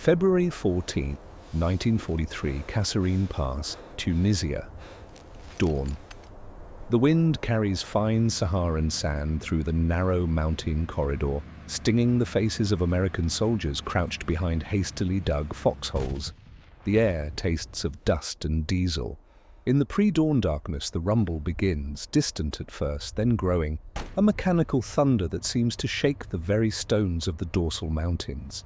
February 14, 1943, Kasserine Pass, Tunisia. Dawn. The wind carries fine Saharan sand through the narrow mountain corridor, stinging the faces of American soldiers crouched behind hastily dug foxholes. The air tastes of dust and diesel. In the pre-dawn darkness, the rumble begins, distant at first, then growing, a mechanical thunder that seems to shake the very stones of the dorsal mountains.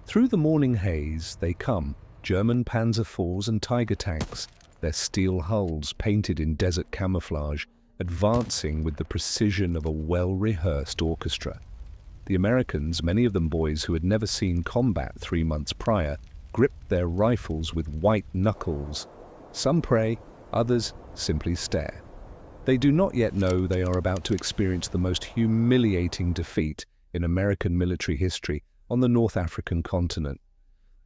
Through the morning haze they come, German Panzer IVs and Tiger tanks, their steel hulls painted in desert camouflage, advancing with the precision of a well-rehearsed orchestra. The Americans, many of them boys who had never seen combat 3 months prior, gripped their rifles with white knuckles. Some pray, others simply stare. They do not yet know they are about to experience the most humiliating defeat in American military history on the North African continent.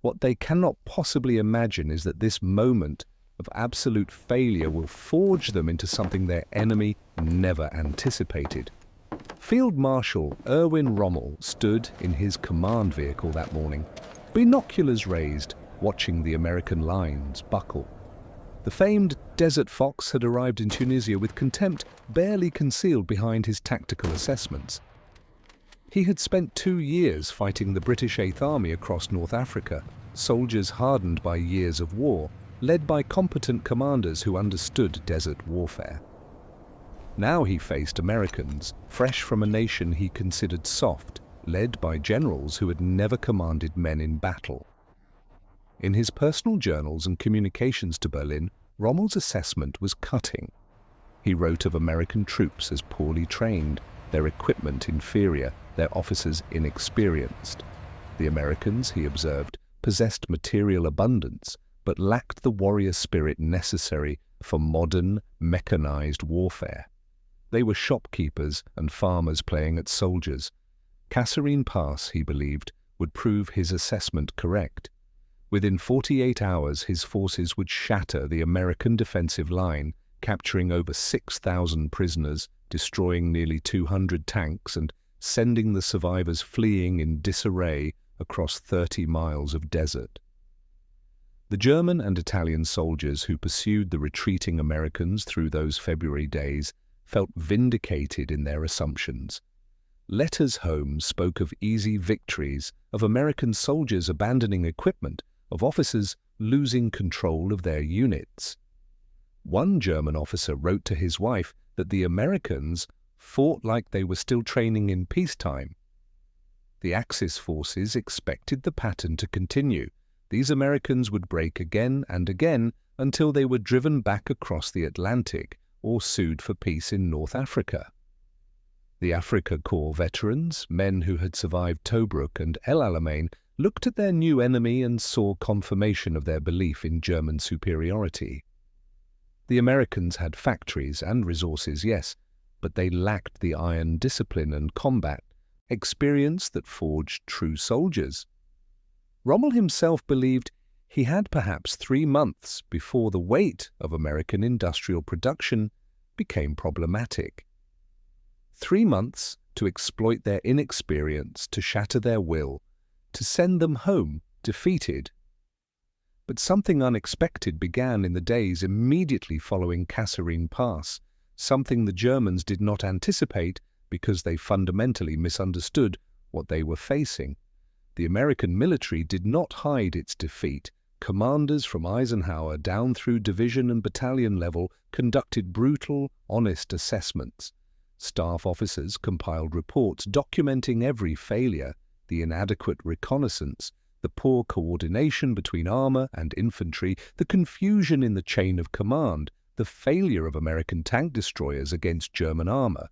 What they cannot possibly imagine is that this moment of absolute failure will forge them into something their enemy never anticipated. Field Marshal Erwin Rommel stood in his command vehicle that morning, binoculars raised, watching the American lines buckle. The famed Desert Fox had arrived in Tunisia with contempt barely concealed behind his tactical assessments. He had spent 2 years fighting the British Eighth Army across North Africa, soldiers hardened by years of war, led by competent commanders who understood desert warfare. Now he faced Americans, fresh from a nation he considered soft, led by generals who had never commanded men in battle. In his personal journals and communications to Berlin, Rommel's assessment was cutting. He wrote of American troops as poorly trained, their equipment inferior, their officers inexperienced. The Americans, he observed, possessed material abundance, but lacked the warrior spirit necessary for modern, mechanized warfare. They were shopkeepers and farmers playing at soldiers. Kasserine Pass, he believed, would prove his assessment correct. Within 48 hours, his forces would shatter the American defensive line, capturing over 6,000 prisoners, destroying nearly 200 tanks, and sending the survivors fleeing in disarray across 30 miles of desert. The German and Italian soldiers who pursued the retreating Americans through those February days felt vindicated in their assumptions. Letters home spoke of easy victories, of American soldiers abandoning equipment, of officers losing control of their units. One German officer wrote to his wife that the Americans fought like they were still training in peacetime. The Axis forces expected the pattern to continue. These Americans would break again and again until they were driven back across the Atlantic or sued for peace in North Africa. The Afrika Korps veterans, men who had survived Tobruk and El Alamein, looked at their new enemy and saw confirmation of their belief in German superiority. The Americans had factories and resources, yes, but they lacked the iron discipline and combat experience that forged true soldiers. Rommel himself believed he had perhaps 3 months before the weight of American industrial production became problematic. 3 months to exploit their inexperience, to shatter their will, to send them home defeated. But something unexpected began in the days immediately following Kasserine Pass, something the Germans did not anticipate because they fundamentally misunderstood what they were facing. The American military did not hide its defeat. Commanders from Eisenhower down through division and battalion level conducted brutal, honest assessments. Staff officers compiled reports documenting every failure, the inadequate reconnaissance, the poor coordination between armor and infantry, the confusion in the chain of command, the failure of American tank destroyers against German armor.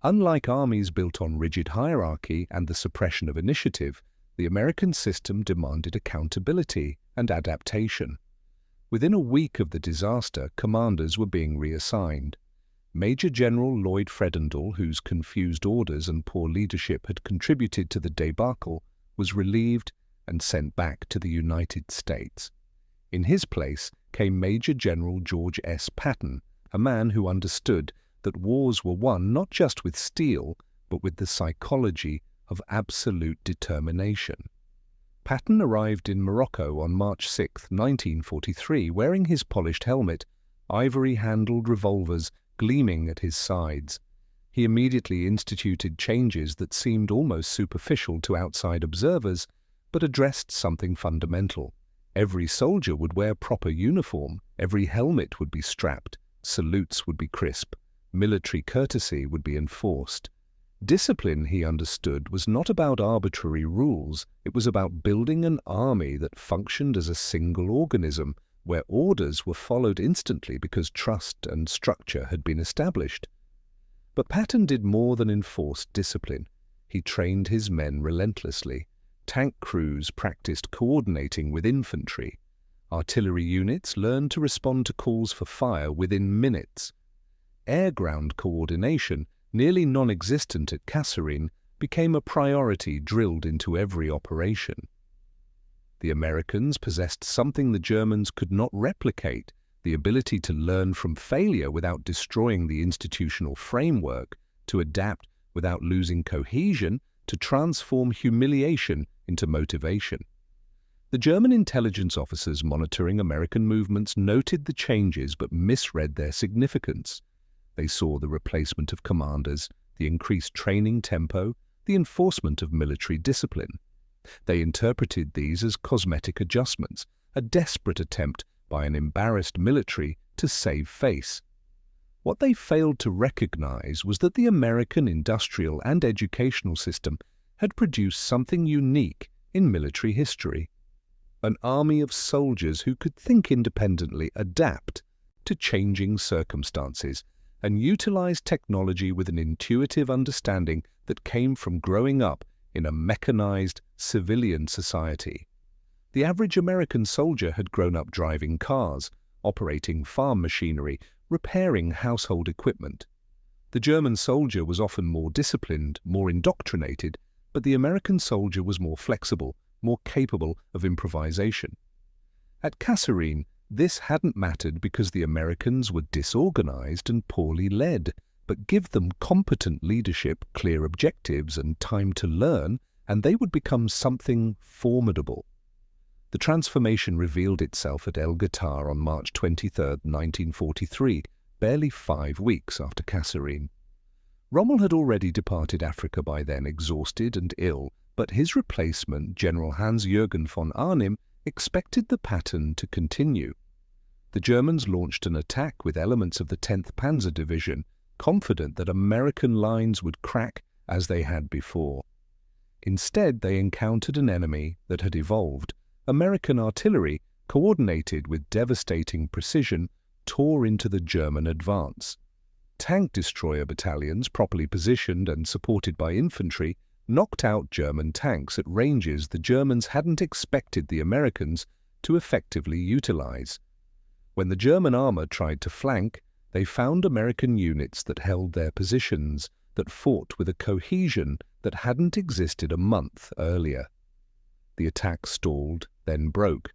Unlike armies built on rigid hierarchy and the suppression of initiative, the American system demanded accountability and adaptation. Within a week of the disaster, commanders were being reassigned. Major General Lloyd Fredendall, whose confused orders and poor leadership had contributed to the debacle, was relieved and sent back to the United States. In his place came Major General George Patton, a man who understood that wars were won not just with steel, but with the psychology of absolute determination. Patton arrived in Morocco on March 6, 1943, wearing his polished helmet, ivory-handled revolvers gleaming at his sides. He immediately instituted changes that seemed almost superficial to outside observers, but addressed something fundamental. Every soldier would wear proper uniform, every helmet would be strapped, salutes would be crisp, military courtesy would be enforced. Discipline, he understood, was not about arbitrary rules, it was about building an army that functioned as a single organism, where orders were followed instantly because trust and structure had been established. But Patton did more than enforce discipline. He trained his men relentlessly. Tank crews practiced coordinating with infantry. Artillery units learned to respond to calls for fire within minutes. Air-ground coordination, nearly non-existent at Kasserine, became a priority drilled into every operation. The Americans possessed something the Germans could not replicate, the ability to learn from failure without destroying the institutional framework, to adapt without losing cohesion, to transform humiliation into motivation. The German intelligence officers monitoring American movements noted the changes but misread their significance. They saw the replacement of commanders, the increased training tempo, the enforcement of military discipline. They interpreted these as cosmetic adjustments, a desperate attempt by an embarrassed military to save face. What they failed to recognize was that the American industrial and educational system had produced something unique in military history. An army of soldiers who could think independently, adapt to changing circumstances, and utilize technology with an intuitive understanding that came from growing up in a mechanized civilian society. The average American soldier had grown up driving cars, operating farm machinery, repairing household equipment. The German soldier was often more disciplined, more indoctrinated, but the American soldier was more flexible, more capable of improvisation. At Kasserine, this hadn't mattered because the Americans were disorganized and poorly led, but give them competent leadership, clear objectives, and time to learn, and they would become something formidable. The transformation revealed itself at El Guettar on March 23, 1943, barely 5 weeks after Kasserine. Rommel had already departed Africa by then, exhausted and ill, but his replacement, General Hans-Jürgen von Arnim, expected the pattern to continue. The Germans launched an attack with elements of the 10th Panzer Division, confident that American lines would crack as they had before. Instead, they encountered an enemy that had evolved. American artillery, coordinated with devastating precision, tore into the German advance. Tank Destroyer Battalions, properly positioned and supported by infantry, knocked out German tanks at ranges the Germans hadn't expected the Americans to effectively utilize. When the German armor tried to flank, they found American units that held their positions, that fought with a cohesion that hadn't existed a month earlier. The attack stalled, then broke.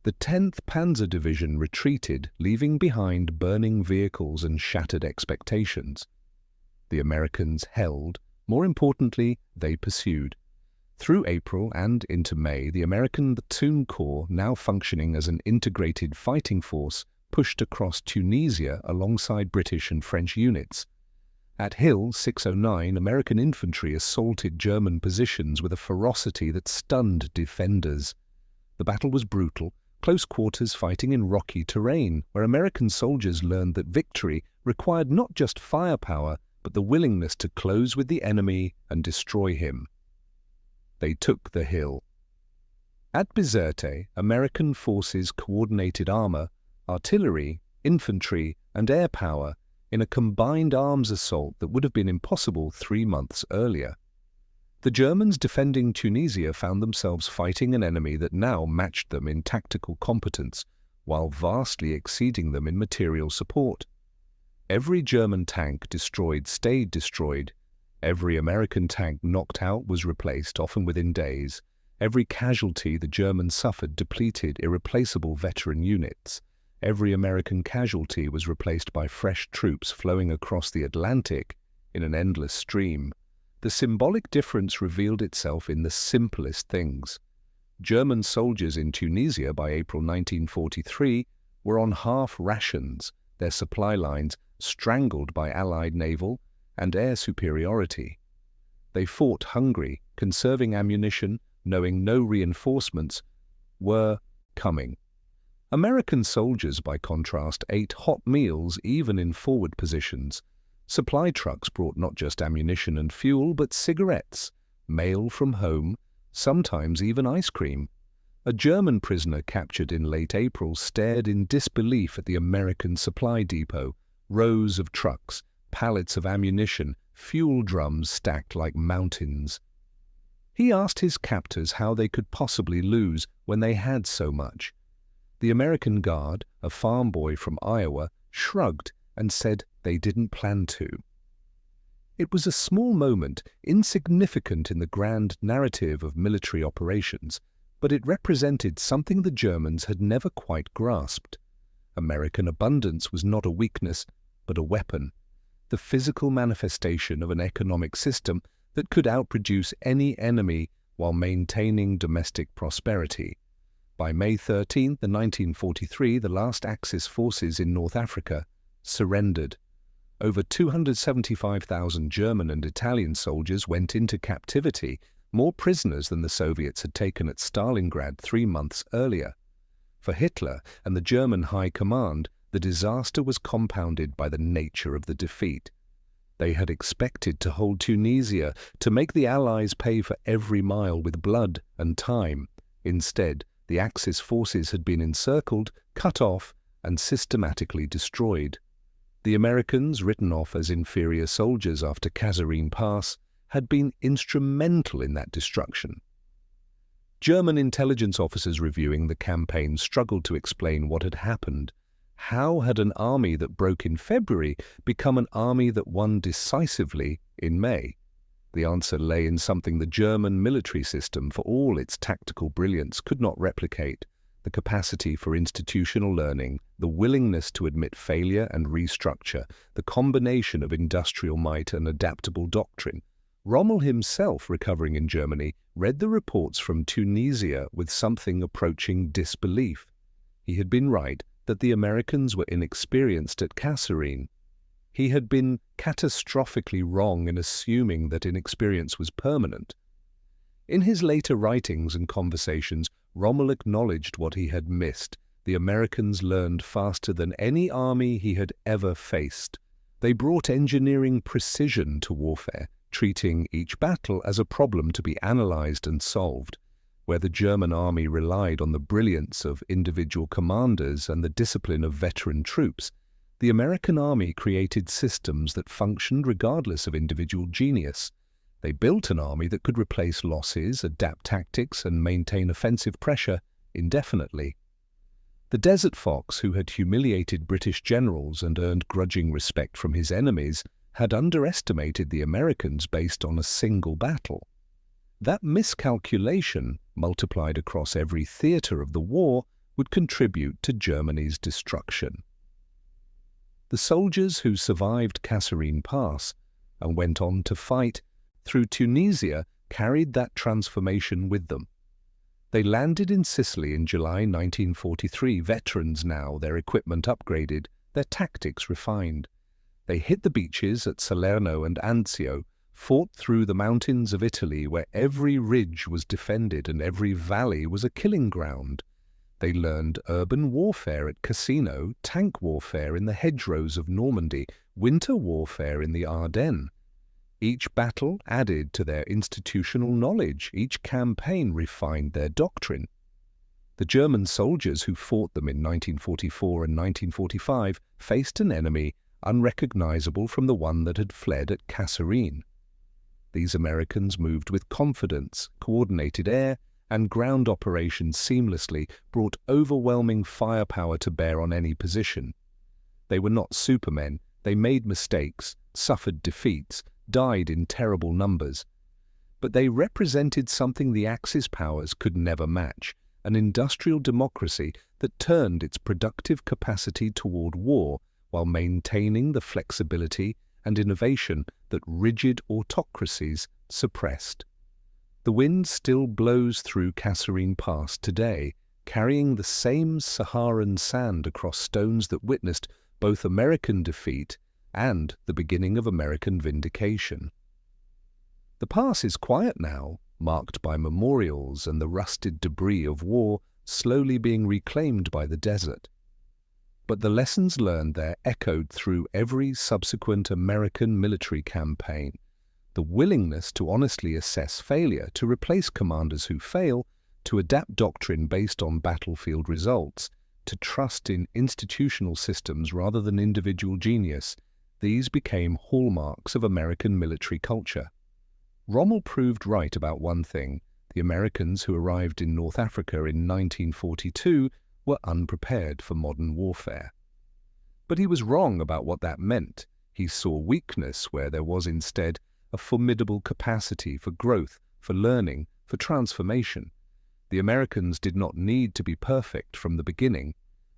The 10th Panzer Division retreated, leaving behind burning vehicles and shattered expectations. The Americans held. More importantly, they pursued. Through April and into May, the American Platoon Corps, now functioning as an integrated fighting force, pushed across Tunisia alongside British and French units. At Hill 609, American infantry assaulted German positions with a ferocity that stunned defenders. The battle was brutal, close quarters fighting in rocky terrain, where American soldiers learned that victory required not just firepower, but the willingness to close with the enemy and destroy him. They took the hill. At Bizerte, American forces coordinated armor, artillery, infantry, and air power in a combined arms assault that would have been impossible 3 months earlier. The Germans defending Tunisia found themselves fighting an enemy that now matched them in tactical competence, while vastly exceeding them in material support. Every German tank destroyed stayed destroyed. Every American tank knocked out was replaced, often within days. Every casualty the Germans suffered depleted irreplaceable veteran units. Every American casualty was replaced by fresh troops flowing across the Atlantic in an endless stream. The symbolic difference revealed itself in the simplest things. German soldiers in Tunisia by April 1943 were on half rations, their supply lines strangled by Allied naval and air superiority. They fought hungry, conserving ammunition, knowing no reinforcements were coming. American soldiers, by contrast, ate hot meals even in forward positions. Supply trucks brought not just ammunition and fuel, but cigarettes, mail from home, sometimes even ice cream. A German prisoner captured in late April stared in disbelief at the American supply depot, rows of trucks, pallets of ammunition, fuel drums stacked like mountains. He asked his captors how they could possibly lose when they had so much. The American guard, a farm boy from Iowa, shrugged and said they didn't plan to. It was a small moment, insignificant in the grand narrative of military operations, but it represented something the Germans had never quite grasped. American abundance was not a weakness, but a weapon, the physical manifestation of an economic system that could outproduce any enemy while maintaining domestic prosperity. By May 13, 1943, the last Axis forces in North Africa surrendered. Over 275,000 German and Italian soldiers went into captivity, more prisoners than the Soviets had taken at Stalingrad 3 months earlier. For Hitler and the German High Command, the disaster was compounded by the nature of the defeat. They had expected to hold Tunisia, to make the Allies pay for every mile with blood and time. Instead, the Axis forces had been encircled, cut off, and systematically destroyed. The Americans, written off as inferior soldiers after Kasserine Pass, had been instrumental in that destruction. German intelligence officers reviewing the campaign struggled to explain what had happened. How had an army that broke in February become an army that won decisively in May? The answer lay in something the German military system, for all its tactical brilliance, could not replicate: the capacity for institutional learning, the willingness to admit failure and restructure, the combination of industrial might and adaptable doctrine. Rommel himself, recovering in Germany, read the reports from Tunisia with something approaching disbelief. He had been right that the Americans were inexperienced at Kasserine. He had been catastrophically wrong in assuming that inexperience was permanent. In his later writings and conversations, Rommel acknowledged what he had missed. The Americans learned faster than any army he had ever faced. They brought engineering precision to warfare, treating each battle as a problem to be analyzed and solved. Where the German army relied on the brilliance of individual commanders and the discipline of veteran troops, the American army created systems that functioned regardless of individual genius. They built an army that could replace losses, adapt tactics, and maintain offensive pressure indefinitely. The Desert Fox, who had humiliated British generals and earned grudging respect from his enemies, had underestimated the Americans based on a single battle. That miscalculation, multiplied across every theater of the war, would contribute to Germany's destruction. The soldiers who survived Kasserine Pass and went on to fight through Tunisia carried that transformation with them. They landed in Sicily in July 1943, veterans now, their equipment upgraded, their tactics refined. They hit the beaches at Salerno and Anzio, fought through the mountains of Italy where every ridge was defended and every valley was a killing ground. They learned urban warfare at Cassino, tank warfare in the hedgerows of Normandy, winter warfare in the Ardennes. Each battle added to their institutional knowledge, each campaign refined their doctrine. The German soldiers who fought them in 1944 and 1945 faced an enemy unrecognizable from the one that had fled at Kasserine. These Americans moved with confidence, coordinated air and ground operations seamlessly, brought overwhelming firepower to bear on any position. They were not supermen. They made mistakes, suffered defeats, died in terrible numbers. But they represented something the Axis powers could never match, an industrial democracy that turned its productive capacity toward war while maintaining the flexibility and innovation that rigid autocracies suppressed. The wind still blows through Kasserine Pass today, carrying the same Saharan sand across stones that witnessed both American defeat and the beginning of American vindication. The pass is quiet now, marked by memorials and the rusted debris of war slowly being reclaimed by the desert. But the lessons learned there echoed through every subsequent American military campaign. The willingness to honestly assess failure, to replace commanders who fail, to adapt doctrine based on battlefield results, to trust in institutional systems rather than individual genius, these became hallmarks of American military culture. Rommel proved right about one thing: the Americans who arrived in North Africa in 1942 were unprepared for modern warfare. But he was wrong about what that meant. He saw weakness where there was instead a formidable capacity for growth, for learning, for transformation. The Americans did not need to be perfect from the beginning.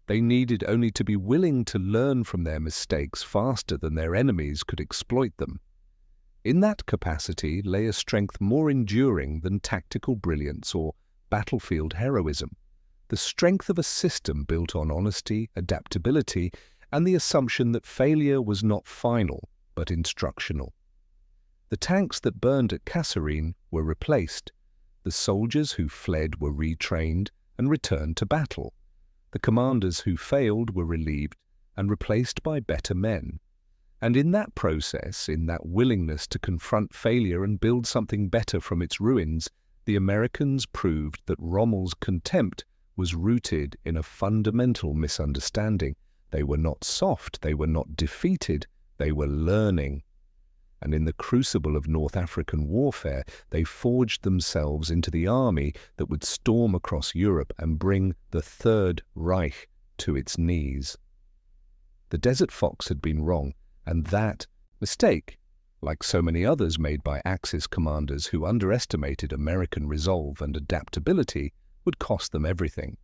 They needed only to be willing to learn from their mistakes faster than their enemies could exploit them. In that capacity lay a strength more enduring than tactical brilliance or battlefield heroism, the strength of a system built on honesty, adaptability, and the assumption that failure was not final, but instructional. The tanks that burned at Kasserine were replaced. The soldiers who fled were retrained and returned to battle. The commanders who failed were relieved and replaced by better men. And in that process, in that willingness to confront failure and build something better from its ruins, the Americans proved that Rommel's contempt was rooted in a fundamental misunderstanding. They were not soft, they were not defeated, they were learning. And in the crucible of North African warfare, they forged themselves into the army that would storm across Europe and bring the Third Reich to its knees. The Desert Fox had been wrong, and that mistake, like so many others made by Axis commanders who underestimated American resolve and adaptability, would cost them everything.